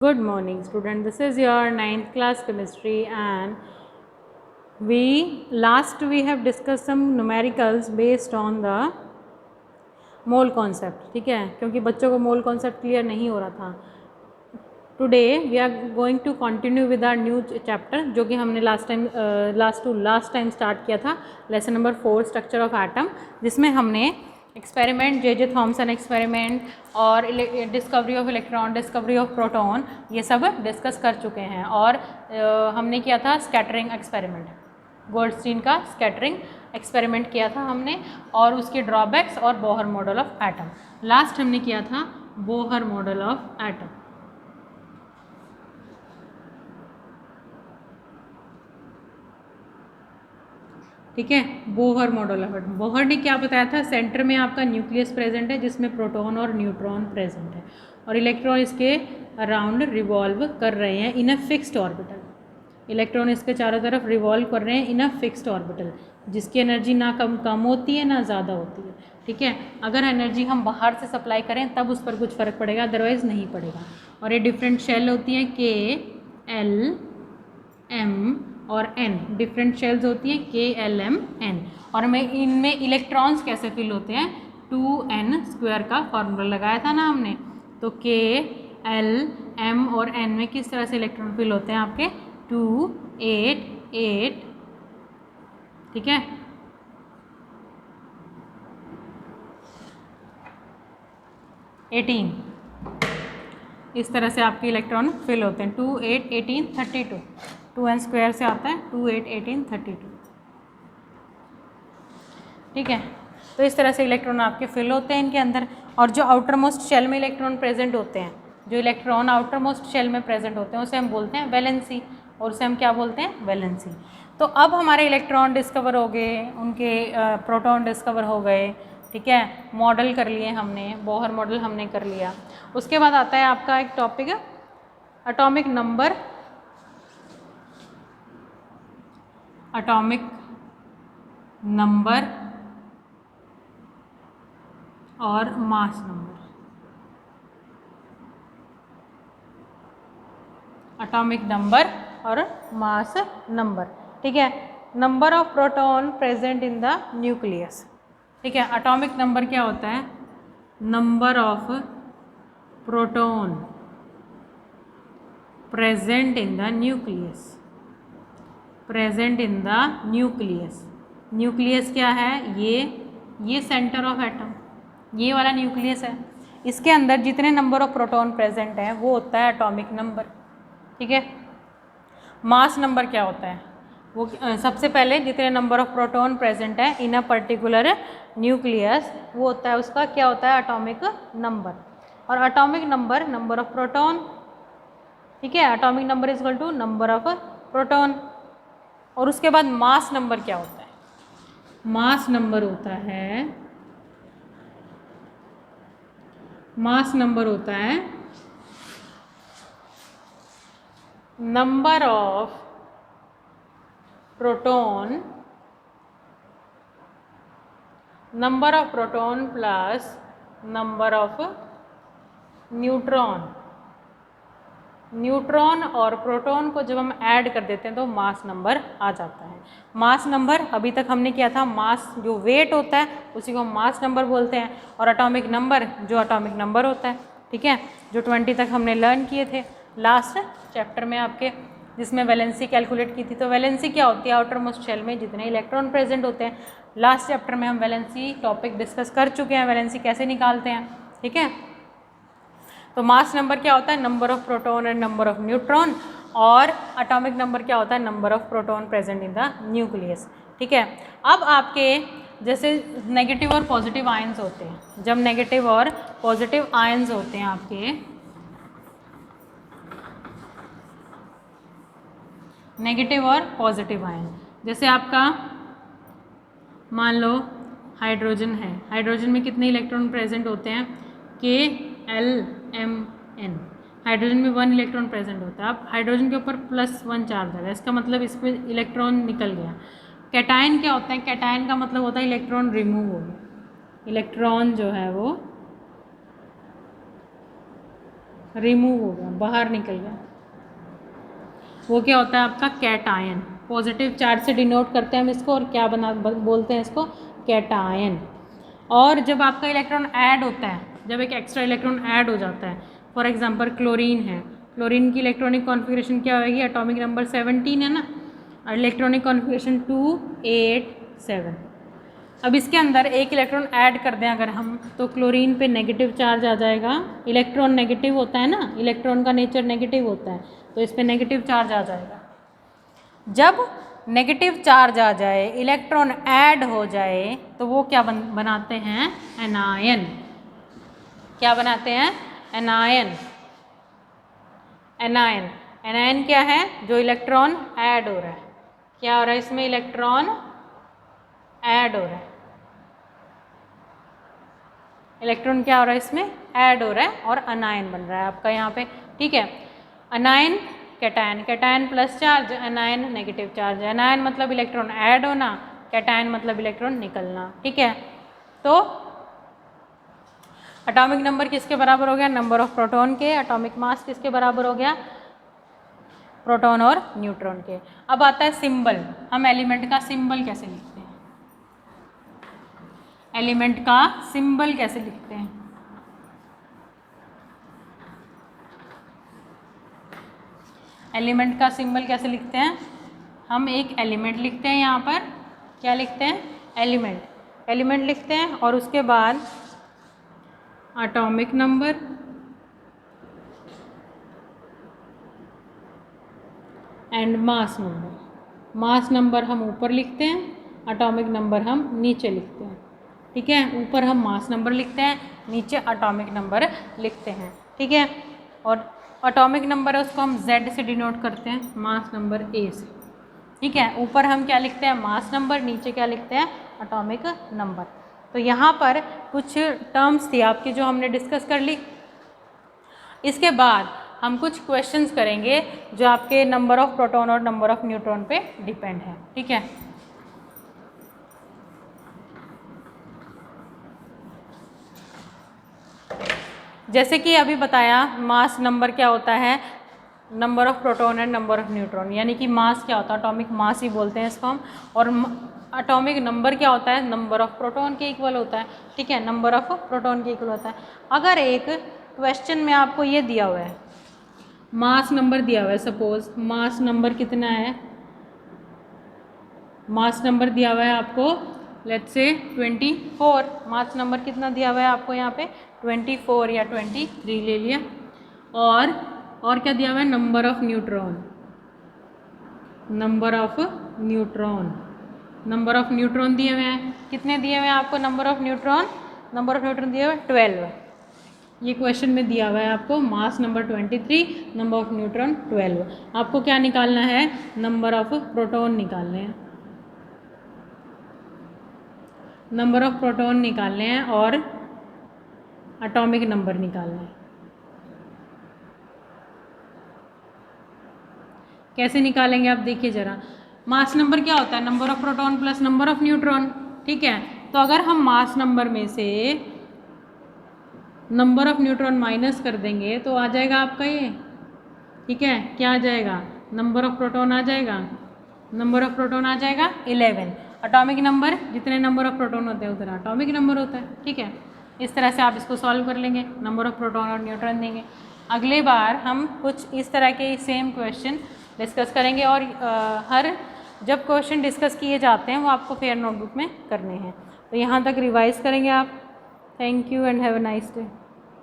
Good morning student, this is your 9th class chemistry and we have discussed some numericals based on the mole concept. ठीक है, क्योंकि बच्चों को mole concept clear नहीं हो रहा था. Today we are going to continue with our new chapter जो कि हमने लास्ट टाइम स्टार्ट किया था, lesson number 4 structure of atom, जिसमें हमने एक्सपेरिमेंट जे थॉमसन एक्सपेरिमेंट और discovery of electron, discovery of proton, ये सब डिस्कस कर चुके हैं. और हमने किया था स्कैटरिंग एक्सपेरिमेंट, गोल्डस्टीन का स्कैटरिंग एक्सपेरिमेंट किया था हमने, और उसके ड्रॉबैक्स और Bohr model of atom. Last हमने किया था बोहर मॉडल ऑफ एटम. ठीक है, Bohr model of atom. Bohr ने क्या बताया था? सेंटर में आपका न्यूक्लियस प्रेजेंट है जिसमें प्रोटॉन और न्यूट्रॉन प्रेजेंट है और इलेक्ट्रॉन इसके अराउंड रिवॉल्व कर रहे हैं इन अ फिक्स्ड ऑर्बिटल. इलेक्ट्रॉन इसके चारों तरफ रिवॉल्व कर रहे हैं इन अ फिक्स्ड ऑर्बिटल, जिसकी एनर्जी ना कम होती है ना ज़्यादा होती है. ठीक है, अगर एनर्जी हम बाहर से सप्लाई करें तब उस पर कुछ फ़र्क पड़ेगा, अदरवाइज़ नहीं पड़ेगा. और ये डिफरेंट शेल होती हैं, के, एल, एम और एन. डिफरेंट शेल्स होती हैं, के, एल, एम, एन. और मैं इनमें इलेक्ट्रॉन्स कैसे फिल होते हैं? 2n² का फॉर्मूला लगाया था ना हमने. तो के, एल, एम और एन में किस तरह से इलेक्ट्रॉन फिल होते हैं आपके? 2, 8, 8. ठीक है, एटीन. इस तरह से आपके इलेक्ट्रॉन फिल होते हैं. 2, 8, 18, 32. 2n² से आता है 2, 8, 18, 32. ठीक है, तो इस तरह से इलेक्ट्रॉन आपके फिल होते हैं इनके अंदर. और जो आउटर मोस्ट शेल में इलेक्ट्रॉन प्रेजेंट होते हैं, जो इलेक्ट्रॉन आउटर मोस्ट शेल में प्रेजेंट होते हैं, उसे हम बोलते हैं वैलेंसी. और उसे हम क्या बोलते हैं? वैलेंसी. तो अब हमारे इलेक्ट्रॉन डिस्कवर हो गए, उनके प्रोटॉन डिस्कवर हो गए. ठीक है, मॉडल कर लिए हमने, बोहर मॉडल हमने कर लिया. उसके बाद आता है आपका एक topic, atomic number, atomic number और मास नंबर. एटॉमिक नंबर और मास नंबर. ठीक है, number of proton present in the nucleus. ठीक है, एटॉमिक नंबर क्या होता है? Number of proton present in the nucleus. Present in the nucleus. Nucleus क्या है? ये सेंटर ऑफ एटम, ये वाला न्यूक्लियस है. इसके अंदर जितने नंबर ऑफ प्रोटॉन प्रेजेंट हैं वो होता है एटॉमिक नंबर. ठीक है, मास नंबर क्या होता है? वो सबसे पहले जितने नंबर ऑफ प्रोटॉन प्रेजेंट है इन अ पर्टिकुलर न्यूक्लियस, वो होता है, उसका क्या होता है? Atomic number. और atomic number, number of proton. ठीक है, atomic number is equal to number of proton. और उसके बाद मास नंबर क्या होता है? मास नंबर होता है, मास नंबर होता है number of proton, number of proton plus number of neutron. Neutron और प्रोटॉन को जब हम ऐड कर देते हैं तो मास नंबर आ जाता है. मास नंबर अभी तक हमने किया था, मास जो वेट होता है उसी को मास नंबर बोलते हैं, और एटॉमिक नंबर जो एटॉमिक नंबर होता है. ठीक है, जो 20 तक हमने लर्न किए थे लास्ट चैप्टर में आपके, जिसमें वैलेंसी कैलकुलेट की थी. तो वैलेंसी क्या होती है? आउटर मोस्ट शेल में जितने इलेक्ट्रॉन प्रेजेंट होते हैं. लास्ट चैप्टर में हम वैलेंसी टॉपिक डिस्कस कर चुके हैं, वैलेंसी कैसे निकालते हैं. ठीक है, तो मास नंबर क्या होता है? Number of proton and number of neutron. और एटॉमिक नंबर क्या होता है? Number of proton present in the nucleus. ठीक है, अब आपके जैसे नेगेटिव और पॉजिटिव आयंस होते हैं, जब नेगेटिव और पॉजिटिव आयंस होते हैं आपके, नेगेटिव और पॉजिटिव आयन, जैसे आपका मान लो हाइड्रोजन है. हाइड्रोजन में कितने इलेक्ट्रॉन प्रेजेंट होते हैं? के, एल, एम, एन. हाइड्रोजन में 1 इलेक्ट्रॉन प्रेजेंट होता है. अब हाइड्रोजन के ऊपर +1 चार्ज है, इसका मतलब इसमें इलेक्ट्रॉन निकल गया. कैटायन क्या होता है? कैटायन का मतलब होता है इलेक्ट्रॉन रिमूव हो गया. इलेक्ट्रॉन जो है वो रिमूव हो गया, बाहर निकल गया। वो क्या होता है आपका कैटायन। पॉजिटिव चार्ज से डिनोट करते हैं हम इसको, और क्या बोलते हैं इसको, कैटायन। और जब आपका इलेक्ट्रॉन ऐड होता है, जब एक एक्स्ट्रा इलेक्ट्रॉन ऐड हो जाता है, फॉर एग्जांपल क्लोरीन है, क्लोरीन की इलेक्ट्रॉनिक कॉन्फ़िगरेशन क्या होगी, एटॉमिक नंबर 17 है ना, और इलेक्ट्रॉनिक कॉन्फ़िगरेशन 287। अब इसके अंदर एक इलेक्ट्रॉन ऐड कर दें अगर हम, तो क्लोरीन पे नेगेटिव चार्ज आ जाएगा। इलेक्ट्रॉन नेगेटिव होता है ना, इलेक्ट्रॉन का नेचर नेगेटिव होता है, तो इस पे नेगेटिव चार्ज आ जाएगा। जब नेगेटिव चार्ज आ जाए, इलेक्ट्रॉन ऐड हो जाए, तो वो क्या बनाते हैं, एनायन। क्या बनाते हैं, एनायन। एनायन, एनायन क्या है, जो इलेक्ट्रॉन ऐड हो रहा है। क्या हो रहा है इसमें, इलेक्ट्रॉन ऐड हो रहा है, इलेक्ट्रॉन क्या हो रहा है इसमें, ऐड हो रहा है, और अनायन बन रहा है आपका यहाँ पे। ठीक है, अनायन cation, cation plus charge, अनायन negative charge. अनायन मतलब इलेक्ट्रॉन ऐड होना, कैटायन मतलब इलेक्ट्रॉन निकलना। ठीक है, तो एटॉमिक नंबर किसके बराबर हो गया, नंबर ऑफ प्रोटॉन के। एटॉमिक मास किसके बराबर हो गया, प्रोटॉन और न्यूट्रॉन के। अब आता है सिंबल। हम एलिमेंट का सिंबल कैसे लिखते हैं, एलिमेंट का सिंबल कैसे लिखते हैं। एलिमेंट का सिंबल कैसे लिखते हैं, हम एक एलिमेंट लिखते हैं यहाँ पर, क्या लिखते हैं, एलिमेंट, एलिमेंट लिखते हैं, और उसके बाद atomic number, and mass number. Mass number हम ऊपर लिखते हैं, एटॉमिक नंबर हम नीचे लिखते हैं। ठीक है, ऊपर हम मास नंबर लिखते हैं, नीचे एटॉमिक नंबर लिखते हैं। ठीक है, और एटॉमिक नंबर है उसको हम Z से डिनोट करते हैं, मास नंबर A से। ठीक है, ऊपर हम क्या लिखते हैं, मास नंबर, नीचे क्या लिखते हैं, एटॉमिक नंबर। तो यहाँ पर कुछ टर्म्स थी आपकी जो हमने डिस्कस कर ली। इसके बाद हम कुछ क्वेश्चंस करेंगे जो आपके नंबर ऑफ प्रोटॉन और नंबर ऑफ न्यूट्रॉन पे डिपेंड है। ठीक है, जैसे कि अभी बताया, मास नंबर क्या होता है, number of proton and number of neutron, यानी कि मास क्या होता है, एटॉमिक मास ही बोलते हैं इसको हम, और एटॉमिक नंबर क्या होता है, नंबर ऑफ प्रोटॉन के इक्वल होता है। ठीक है, नंबर ऑफ प्रोटॉन के इक्वल होता है। अगर एक क्वेश्चन में आपको ये दिया हुआ है, मास नंबर दिया हुआ है, सपोज मास नंबर कितना है, मास नंबर दिया हुआ है आपको, लेट्स से 24, मास नंबर कितना दिया हुआ है आपको यहाँ पे, 24 या 23 ले लिया। और क्या दिया हुआ है, number of neutron, number of neutron, number of neutron दिए हुए हैं, कितने दिए हुए हैं आपको number of neutron, number of neutron दिए हुए 12। ये क्वेश्चन में दिया हुआ है आपको mass number 23, number of neutron 12। आपको क्या निकालना है, नंबर ऑफ प्रोटॉन निकालने हैं, नंबर ऑफ प्रोटॉन निकालने हैं, और एटॉमिक नंबर निकालना है। कैसे निकालेंगे आप देखिए ज़रा। मास नंबर क्या होता है, number of proton plus number of neutron. ठीक है, तो अगर हम मास नंबर में से नंबर ऑफ न्यूट्रॉन माइनस कर देंगे तो आ जाएगा आपका ये। ठीक है, क्या आ जाएगा, नंबर ऑफ प्रोटॉन आ जाएगा, नंबर ऑफ प्रोटॉन आ जाएगा 11। एटॉमिक नंबर, जितने नंबर ऑफ प्रोटॉन होते हैं उतना एटॉमिक नंबर होता है। ठीक है, इस तरह से आप इसको सॉल्व कर लेंगे, नंबर ऑफ प्रोटॉन और न्यूट्रॉन देंगे। अगले बार हम कुछ इस तरह के सेम क्वेश्चन डिस्कस करेंगे, और हर जब क्वेश्चन डिस्कस किए जाते हैं वो आपको फेयर नोटबुक में करने हैं। तो यहाँ तक रिवाइज करेंगे आप। Thank you and have a nice day.